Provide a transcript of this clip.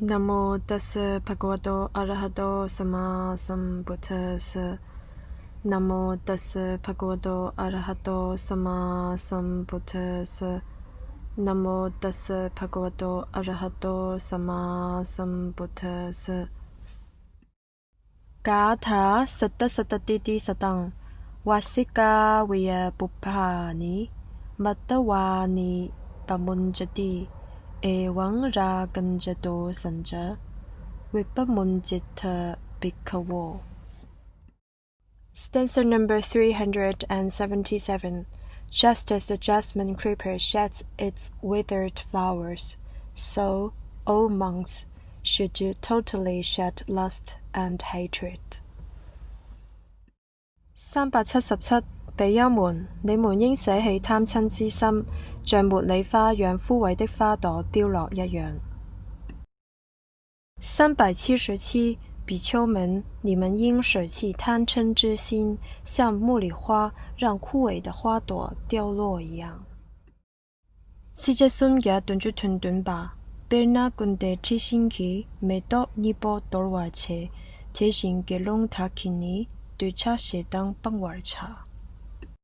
Namo tassa bhagavato arahato sammāsambuddhasa. Namo tassa bhagavato arahato sammāsambuddhasa. Namo tassa bhagavato arahato sammāsambuddhasa. Gātha sattasatatiti satang Vassikā viya pupphāni maddavāni pamuñcati Evaṃ rāgañca dosañca vippamuñcetha bhikkhavo. Stanza number 377. Just as the jasmine creeper sheds its withered flowers, so, O monks, should you totally shed lust and hatred. 377比丘們，你們應捨棄貪瞋之心，像茉莉花讓枯萎的花朵凋落一樣。377比丘們，你們應捨棄貪嗔之心，像茉莉花讓枯萎的花朵凋落一樣。Sejasumya tunju tundun ba, birna gunde tishinki, medo nipo dorwarche, tishin gelong takini, ducha sedang bangwarcha.